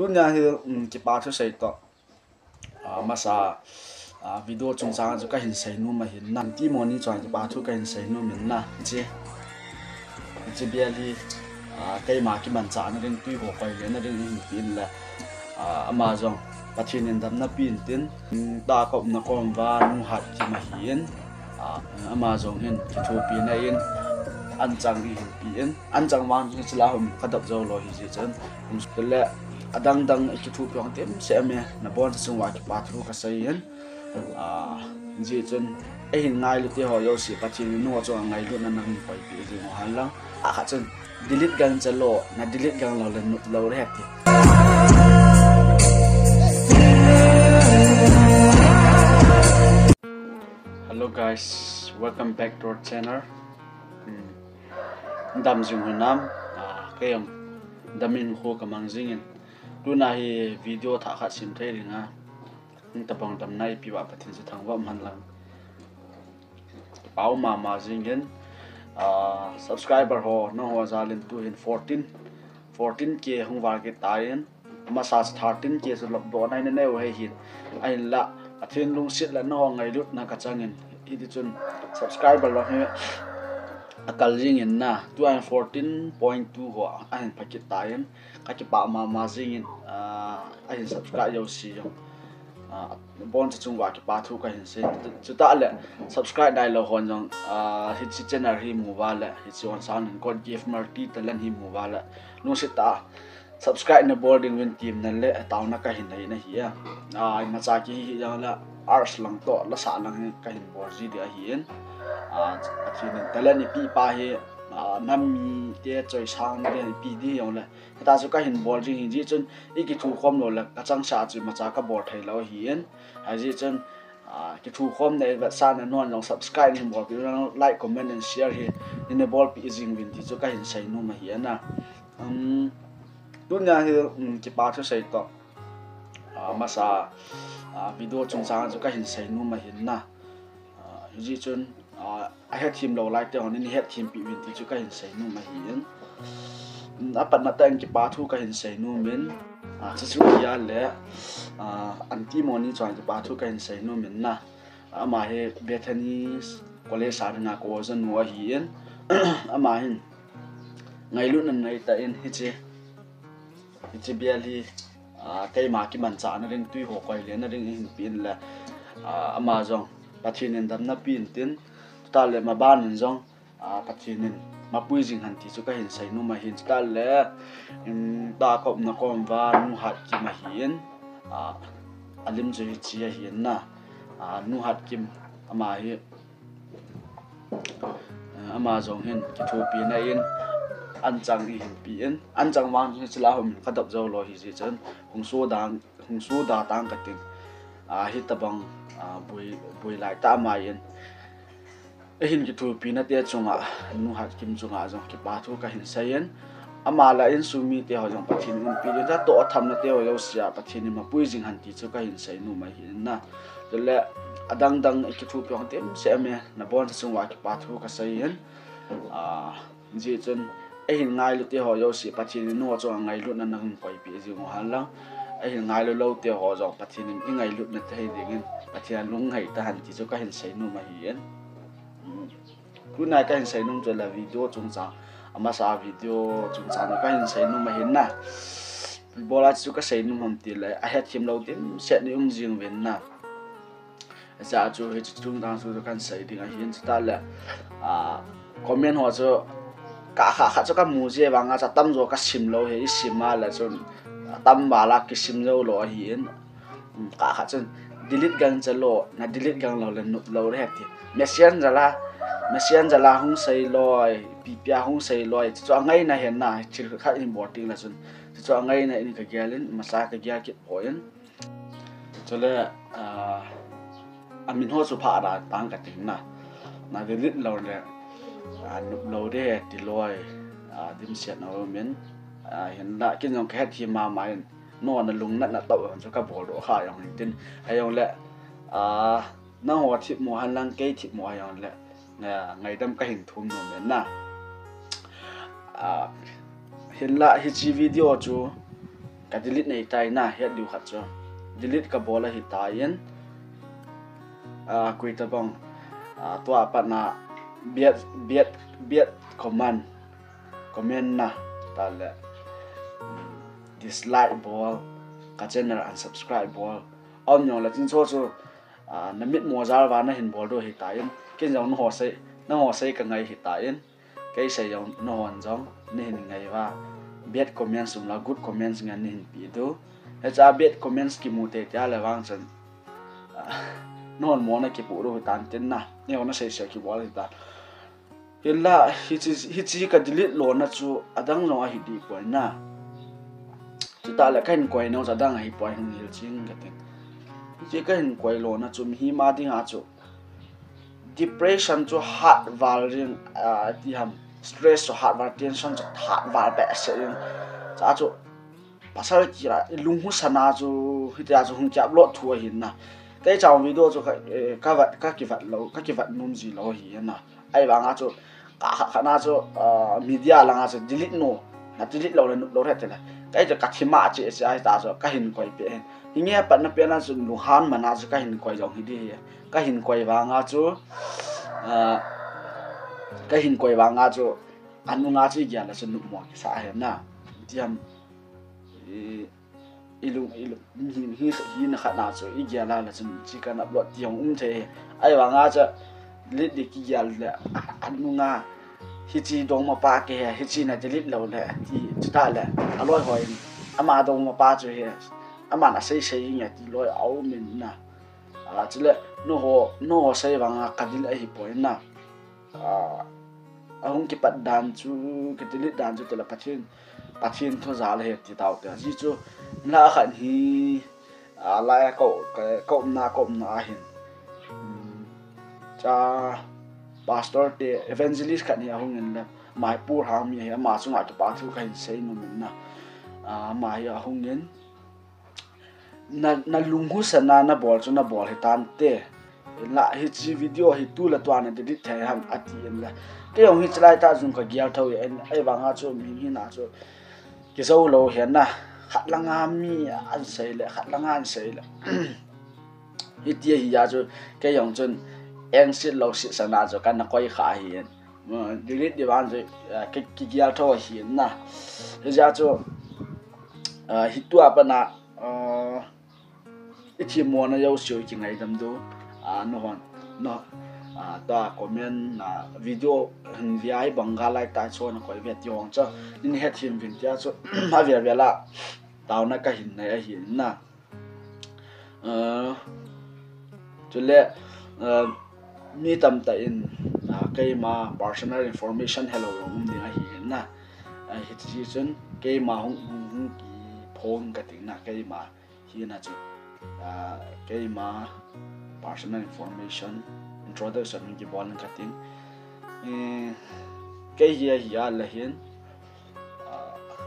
tunya hi ki pa thu sei to masa video chung sang chu ka hin sei nu ma hin nan ti moni chang ki pa thu ka hin sei nu min na je biali kai ma ki man cha na ring tui ho pai le na ring hin pin la amazon pathin in dam na pin tin da ko na kom wa nu hat ki ma hin amazon hin ki thu pin na in an chang hi pin an chang man hi chla hum khadap zo lo hi je chen le adang dang ki thu pyong tem se me na bon chung wa ki pa thu ka sai hin ji chen e hin ngai lu te ho yo si pathin nu cho ngai lu na nang pai pi ji mo han lang kha chen delete gang chalo na delete gang lo le nut lo re ti hello guys, welcome back to our channel. Dam jing nam kayam damin ho kamang jingin tu na hi video tha kha sim thei ringa tapang dam nai pi wa pathin se thang wa man lang pau ma jingin subscriber ho no ho zalin tu hin 14k hung war ke tayen masa 13k so lob do nai ne we hin ai la athin lung sit la no ngai lut na ka changin idi chun subscriber lo he akal jingin na tu an 14.2 ho an pakit tayen ka ki pa ma jingin ai subscribe yo si yo bon chung wa ki pa thu ka hin se chu ta le subscribe dai lo hon jong hi chi channel hi mu wa le hi chi on san god gift marti talan hi mu wa le no se ta subscribe na boarding win team na le taw na ka hin nei na hi ai ma cha ki hi ya la ars lang to la sa lang ka hin bor ji de hi en chin talan ni pi pa hi nam mi te choi sang de pi di yong le ta chu ka hin bol ji hi ji chun I ki thu khom lo la ka chang sa chu ma cha ka bor thai lo hi en ha ji chun ki thu khom ne ba sa na non long subscribe ni bol pi like comment and share hi in the ball pi jing win ti chu ka hin sai no ma hi na tunya hi ki pa thu sai to masa video chung sang chu ka hin sai no ma hin na ji chun I had team low like the on in head team pi win ti chu ka hin sai nu ma hi en apat na tang ki pa thu ka hin sai nu min chu chu ya le anti moni chang ki pa thu ka hin sai nu min na ama he Bethany college sa na ko zan wa hi en ama hin ngai lu nan nai ta en hi che biali kai ma ki man cha na ring tui ho koi le na ring hin pin la amazon pathin in dam na pin tin ta le ma ban in jong pathin in ma pui jing han ti chu ka hin sai nu ma hin ta le da ko na ko wa nu hat ki ma hin alim je chi hi na nu hat kim ama hi amazon hin ki thu pi na in an chang hi hin pi en an chang wang hi chla hum khadap zo lo hi ji chen hung su da tang ka tin hi tabang bui lai ta ma yin hin ki thu pi na te chunga nu hat kim chunga jong ki pa thu ka hin sayen ama la in sumi te ho jong pathin in pi da to tham na te ho yo sia pathin ma pui jing han ti chu ka hin sai nu ma hin na le adang dang ki thu pyong tem se me na bon chungwa ki pa thu ka sayen ji chen e hin ngai lu te ho yo si pathin nu cho ngai lu na nang pai pi ji mo han lang e hin ngai lu lo te ho jong pathin in ngai lu na thei ding pathian lung ngai ta han ti chu ka hin sai nu ma hi en ku na ka hin sai nu cho la video chung cha ama sa video chung cha na ka hin sai nu ma hin na bola chu ka sai nu hom ti la a het him lo tim set ni jing wen na za chu he chung dang chu kan sai ding a hin ta la comment ho cho ka kha cho ka mu je wanga cha tam zo ka sim lo he sim ma la chun tam ba la ki sim zo lo hi en ka kha chun delete gang chalo na delete gang lo le nut lo re ti messenger la hung sai loi pipia hung sai loi cho ngai na hen na chil kha important la chun cho ngai na in ka gyalin masa ka gya ki poin chole amin ho chu pha da tang ka ting na delete lo le nut lo de ti loi dim set no men hen la kin jong ka thi ma mai no na lung na to cho ka bol do kha yong tin ayong le na ho thip mo han lang ke thip mo ayong le ngày đâm cái hình thum nó men na hin la hi chi video chu ka delete nei tai na he du khat cho delete ka bola hi ta yen kui ta bang to apa na biat comment na ta le dislike ball ka channel unsubscribe ball on nyong la tin so na mit mo jar wa na hin ball do hi ta yen kin jong no ho sei ka ngai hi ta yen cái sai yong no hon jong ni hin ngai wa bad comments sum la good comments ngan ni hin pi do he cha bad comments ki mu te ta la wang chan non mo na ki pu ro tan ten na ne ona sei ki wal ta illa hi chi ka delete lo na chu adang no a hi di ko na chu ta la kan koi no cha dang hi poi hin hil ching ka te chi ka hin koi lo na chu hi ma ding a chu depression cho heart value ti ham stress cho heart value tension cho heart value ba se cha cho pasal ki la lung hu sana cho hitia cho hung chap lo thua hin na cái chào video cho các cái vật nôm gì lo hi na ai ba nga cho ka na cho media la nga cho delete no na delete lo re tela cái cho ka thima che se ai ta cho ka hin koi pe hi nge pa na pe na chu lu han ma na cho ka hin koi jong hi di ka hin koi ba nga chu ka hin koi ba nga chu anu nga chi gya la chu nu mo ki sa he na tiam ilung hi na khat na chu i gya la la chu chi kan upload tiong the ai ba nga cha lit di ki gya la anu nga hi chi dong ma pa ke hi chi na delete lo le ti ta le aloi hoi ama dong ma pa chu he ama na sei nya ti loi au min na chile no ho sei ba nga kadil ai point na ahung ki pat dan chu ki delete dan chu tela pathin tho za le ti tau te ji chu na khan hi la ko na hin cha pastor te evangelist khan hi ahung in la mai pur ha mi he ma chu nga to pa thu khan sei no min na ma hi ahung in na lunghu sana na bol chu na bol he tan te la hi chi video hi tu la twa na delete the ham ati en la ke ong hi chlai ta jung ka gyal thau en ai ba nga chu mi hi na chu ki zo lo hian na khat langa mi an sei le khat langa an sei le hi tia hi ya chu ke yong chun eng sit lo sit sana chu kan na koi kha hi en delete di ban chu ki gyal thau hi na hi ja chu hi tu apa na ichi mo na yau sio ki ngai dam do no ta comment na video hin viai bangalai ta cho na koi vet yong cha in het him vin tia cho ma ve la taw na ka hin na hin na chule mi tam ta in kai ma personal information hello ni a hi na hi chi chun kai ma hong ki phone ka ting na kai ma hi na chu cái mà personal information introduction ki bol ka ting cái hi là hiền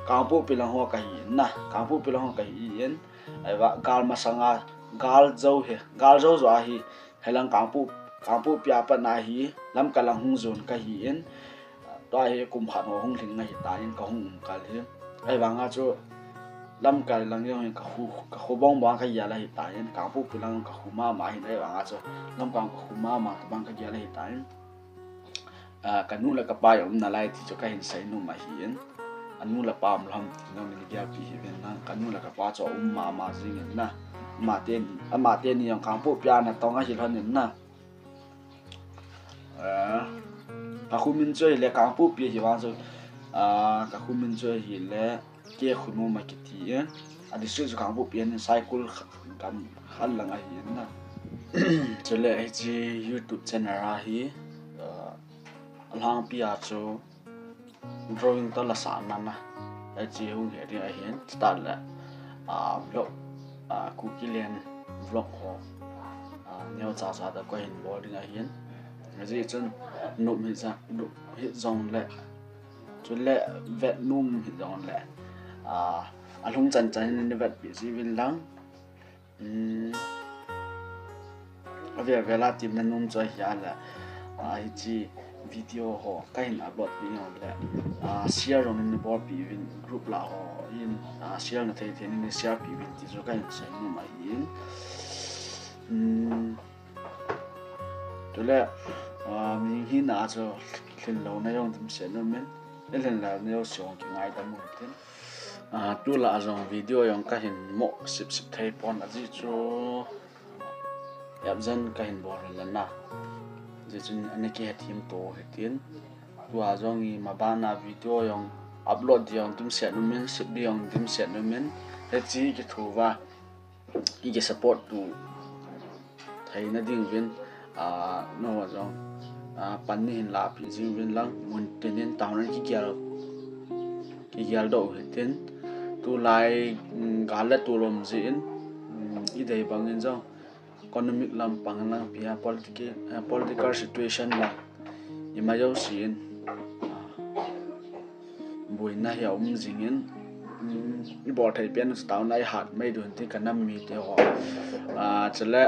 kampu pilang ho ka hi na kampu pilang ho ka hi yen ai wa gal ma sanga gal zo zo hi helang kampu pya pa na hi lam kalang hung zon ka hi yen to hi kum phan ho hung thing na hi ta yen ka hung ka hi ai wa nga chu lam kai lang yong ka hu bong bang ka ya la hi ta yen ka pu pilang ka hu ma hi dai wa cho lam kang ka hu ma ta bang ka ya la hi ta yen ka nu la ka pa yom na lai ti cho ka hin sai nu ma hi yen anu la pa am lam no ni ya pi hi ven na ka nu la ka pa cho ma jing na ma ten ni yong kang pu pya na tong a hi lon nen na ka hu min choi le kang pu pi hi wa cho ka hu min choi hi le kia khunu ma kiti a district kang bu pian cycle kam hal langa hi na chele hi YouTube channel a hi alang pia cho drawing to la sa na na a chi hu he ri a hian start la vlog kukilen vlog ho neo cha da ko hin boarding a hian ji chun no mi za no hi zong le chule vet num hi zong le alung chan ni vet bi si vil lang avia vela tim na num cho ya la ai chi video ho kai na upload bi on le share on ni bor bi vin group la ho in share na thei thein in share pi bin ti zo kan sai nu mai in tole mình hi na cho lên lâu nay ông tìm xem nó men lên là nếu xong cái ngày ta muốn tin tu là trong video yang cái hình mộ sip thấy pon là gì cho dân cái hình bò là na gì cho anh cái hệ team to hệ tiền tu à trong mà ban na video yang upload yang tìm xem nó men sip đi yang tìm xem nó men hệ chỉ cái thu và cái support tu thấy nó đi viên nó trong pan ni hin la pi jing vin lang mun tenen tawn ki gyal do ten tu lai gala tu lom jin I dei bangin jong economic lam pang lang pia political situation la ima yo sin buina ya jingin I bor thai pian tawn lai hat mai dun ti kanam mi te ho chale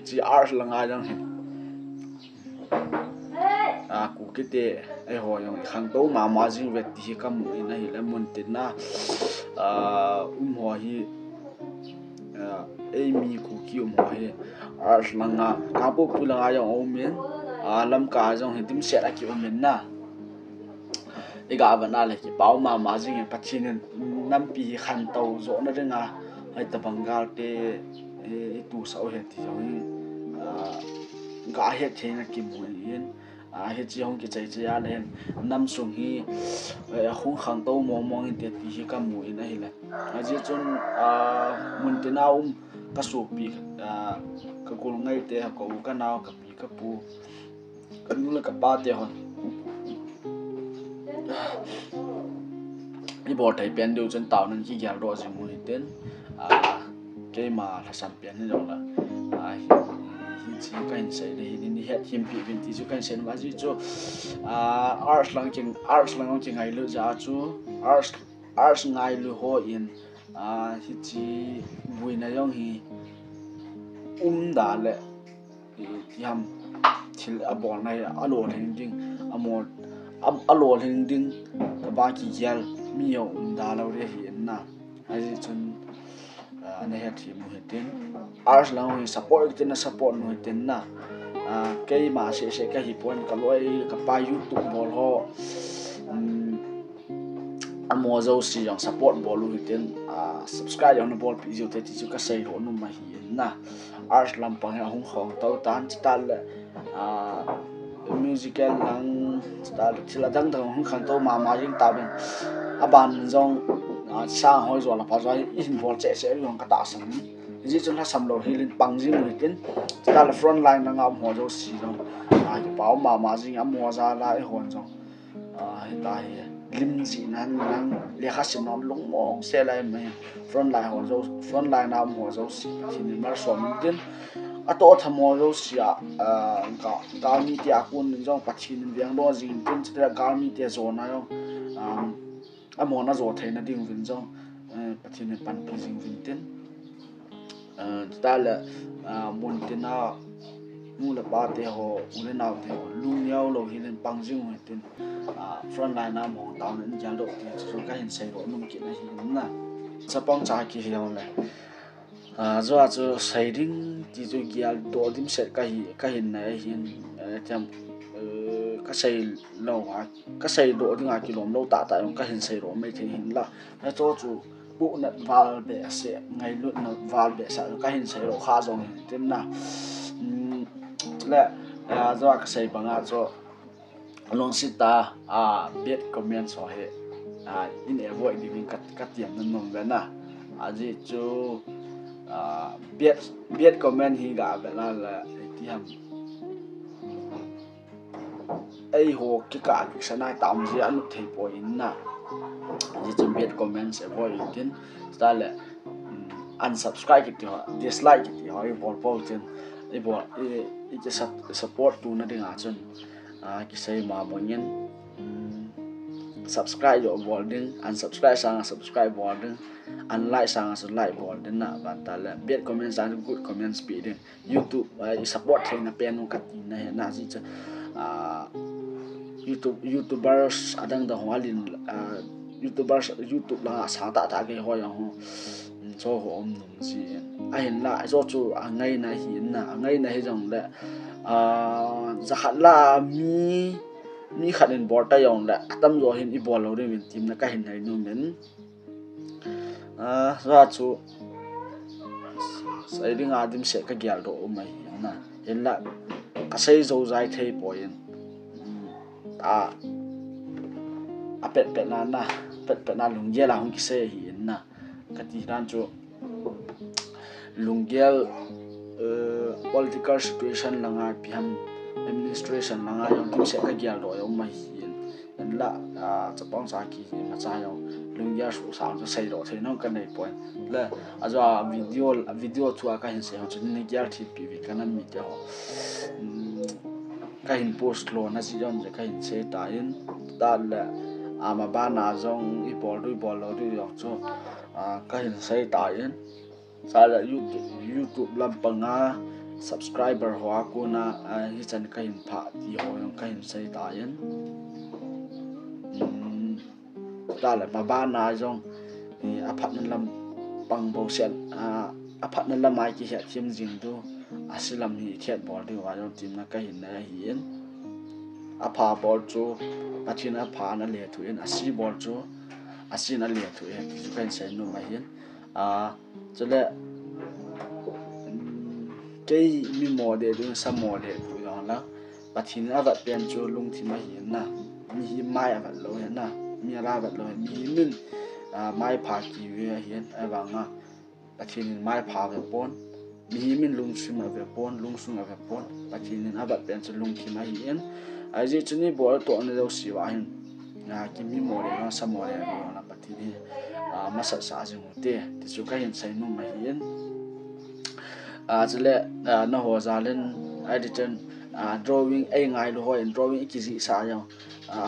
chi art langa jong hin cụ cái tệ ai hỏi rằng khang tố mà gì về thì các mũi này là muốn tin na hỏi ai mi cụ kêu hỏi langa các bộ tu langa yang ôm miến làm cả trong hình tim sẽ là kêu miến na cái gà vẫn là cái bảo mà gì cái phát triển năm pi khăn tàu rõ nó đấy nga hay tập bằng gal tê tu sáu hết thì giống gà hết thế là cái mũi yên hết chỉ không cái chạy lên năm xuống hi không khang tàu mong hiện tại thì cái mũi này là chỉ chọn muốn thế nào cái số pi cái con ngay thế có cái nào cái pi cái pu cái nữa là cái ba thế hả đi bỏ thấy biển đều chân tàu nên chỉ giờ rồi gì mũi tên cái mà là sản biển rồi là chỉ cái sẽ để đi hết hiểm bị viên thì cái sẽ nói gì cho art lang ông chỉ ngày lựa giá chú art ngày lựa họ in chỉ buổi này ông hi đã lệ thì ham thì bọn này alo hình ding alo hình ding ba ki gel miêu đã lâu để hiện na hay chun anh hết thì mua hết tiền art lang ông support cái support mua tiền na cái mà sẽ cái hiệp quân cái loại cái bài YouTube bol ho mua dâu xì yang support bol luôn tiền subscribe yang bol pi dâu thì chú cái xây rồi nó mà hiện na art làm bằng hàng hong hong tàu tan style musical lang style chỉ là đang thằng hong khang tàu mà riêng tạo nên ban dòng sang hồi rồi là phải rồi in bol sẽ dùng cái tạ sẵn chỉ cho nó sắm lầu hi lên bằng gì người tiên ta là front line là ngắm hoa dâu xì rồi cái bảo mà gì ngắm hoa ra lại hồn rồi hiện tại lim gì năng liệt khắc xin nó lúng mỏng xe lại mày front line hoa dâu front line ngắm hoa dâu xì thì nên mà xóm tiên to tham hoa dâu xì cao mi tia cuốn trong bắt chín viên đó gì tiên chỉ là cao mi tia zone này không mua nó rồi thấy nó đi viên trong bắt chín pan pi gì viên tiên ta là muốn tin nào mua là ba thế họ muốn nào thế họ luôn nhau rồi hiện bằng riêng người tin front line nam họ tạo nên giá độ thì số cái hình xây độ nông kiện này hiện là sắp bóng trái kỳ hiệu này do xây đình thì rồi kia độ điểm sẽ cái hình này hiện trong cái xây lâu cái xây độ thì ngày km lâu tạ tại cái hình xây độ mấy thì hiện là nó cho chủ bộ nợ vào để sẽ ngày luôn nợ vào để sẽ cái hình sẽ độ khá rồi tên là lẽ do cái xây bằng cho long sita biết comment so hệ in avoid đi mình cắt tiền nên nông bên gì chú biết comment hi cả bên là thì hầm ai hồ cái cả cái sản này tạm gì anh thấy bồi na chỉ chuẩn biết comment sẽ vui tin ta là unsubscribe cái họ dislike cái họ cái bỏ bỏ tin cái bỏ cái support tu nó đừng chân cái xây mà mọi nhân subscribe rồi bỏ đừng unsubscribe sang subscribe bỏ đừng unlike sang like bỏ đừng nè và ta là biết comment sang good comment speed đừng YouTube support thì nó pen nó cắt này là gì chứ YouTubers adang da hwalin YouTube là sáng tạo ta cái hoa yang cho họ nung chi anh lại cho chú ngay này hiện na ngay này giống lệ za khát la mi khát đến bọt tay giống lệ tâm rồi hiện ibol rồi mình tìm là cái hình này nung đến ra chú sai đi ngã dim sẽ cái gyal đó mày na hiện là cái xây dâu dài thay point pet na lungia la hong kise hi na kati ran chu lungial political situation langa pham administration langa yong kim se ka gyal do yong ma hi en la chapang sa ki ma cha yong lungia su sa so sei do thei no kan nei point la aja video chu ka hin se ho chen ni gyal thi pi vi kana mi te ho ka hin post lo na si jon je ka hin se ta in ta la mà ba na zong ibol lo du yong cho ka hin sai ta yin sa la YouTube lam panga subscriber hoa ko na hi chan ka hin pha ti ho yong ka hin sai ta yin ta la ma ba na zong ni aphat nan lam pang bo sen aphat nan lam ai ki he thim jing du asilam hi thiat bol du wa yong tim na ka hin na hi yin apa bol chu pathina pha na le thu en asi bol chu asi na le thu en chu kan sai no mai hian chale cái mi mò de du sa mò de thu yo la pathina va pen chu lung thi mai hian na mi hi mai va lo hian na mi ra va lo mi min mai pha ki we hian awanga pathin mai pha ve pon mi min lung sim ve pon lung sung ve pon pathin na va pen chu lung thi mai hian ai ji chuni bol to ne do si wa hin ki mi mo le no sa mo le no na pati ni ma sa sa ji mu te ti chu ka hin sai no ma hin chale na ho za len ai di chen drawing ai ngai lo ho in drawing ki ji sa yo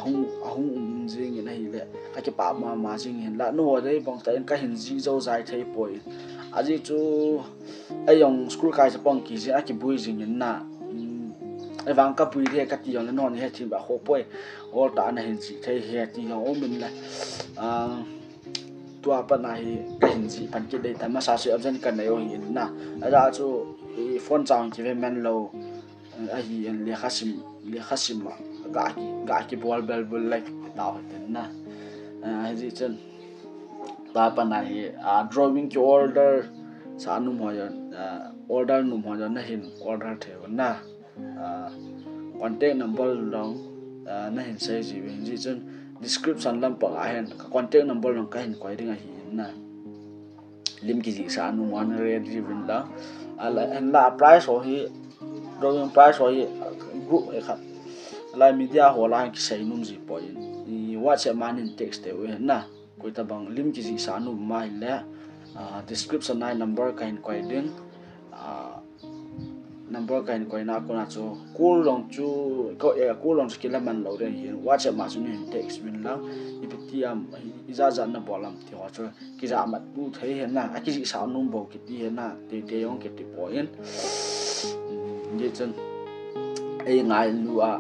hung jing in hi le ka ki pa ma jing hin la no ho dei bong ta in ka hin ji zo zai thei poi a ji chu ai yong school kai sa pong ki ji a ki bui jing in na vang ka pui the ka ti yong non he thim ba ho poi ol ta na hin ji thei he ti yong o min la tua pa na hi ka hin ji pan ki dei ta ma sa se objan kan nei o hin na ra chu phone chang ki ve men lo a hi en le khasim ga ki bol bel bul like ta ten na a ji chen ta pa na hi drawing ki order sa nu mo yo order nu mo yo na hin order the na contact number long na hin sai ji wen ji chen description lam pa a hen contact number long ka hin koi ring a hi na lim ki ji sa nu mon re ji win la ala en la price ho hi drawing price ho hi group e khat la media ho la ki sai num ji po in ni whatsapp man in text te we na koi ta bang lim ki ji sa nu ma hin la description na number ka hin koi ding number kain koi na ko na chu kul long chu ko kul long skill man lo re hi whatsapp ma chu ni text win la iptiam iza za na bolam ti ho chu ki za mat tu thei hen na a ki ji sa num bo ki ti hen na te yong ki ti point ye chen ai ngai lu a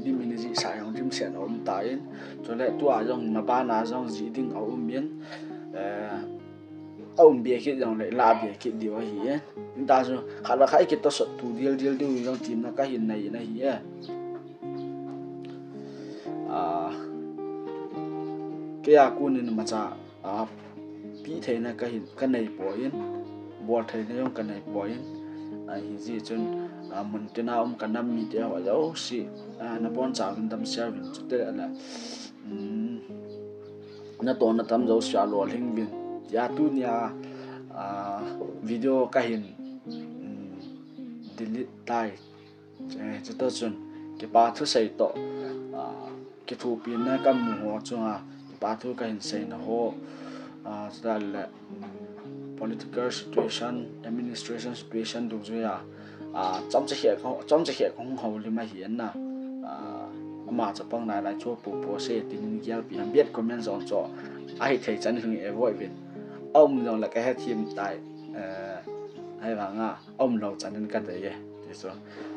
li min ji sa yong dim sen om ta in cho le tu a yong ma ba na yong ji ding au mien ông bia kia dòng lại la bia kia điều gì chúng ta rồi khá là khai kia to sọt tu deal trong team là cái hình này cái aku nên mà cha bị thế này cái này bỏ thế này trong cái này bỏ yên gì chân mình tên nào ông cái năm mi thế họ giấu xí nó bọn cháu mình tâm xe mình chút thế là nó to nó tâm giấu xả lúa hình biển ya tu nia video ka hin delete tai che to chun ke pa thu sei to ke thu pin na kam mu ho chunga pa thu ka hin sei na ho dal political situation administration situation du zo ya chom che he khong ho li ma hian na ma cha pang nai lai chu pu se tin gyal pi ham bet comment zon cho ai thei chan hung avoid vin ông rồi là cái hết team tại hay là ông lâu chẳng nên cái đấy so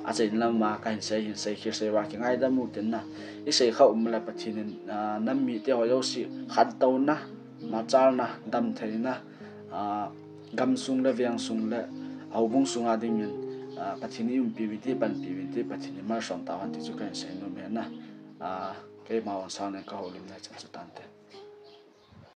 a sei lama ka hin sei khir sei wa ki ngai da mu tin na I sei khau mala pathin nam mi te ho yo si khat to na ma char na dam thei na gam sung la viang sung la au bung sung a ding min pathin um pi ti pan pi ti pathin mar som ta han ti chu kan sei no me na ke ma wan sa na ka ho lim na chan chu tan te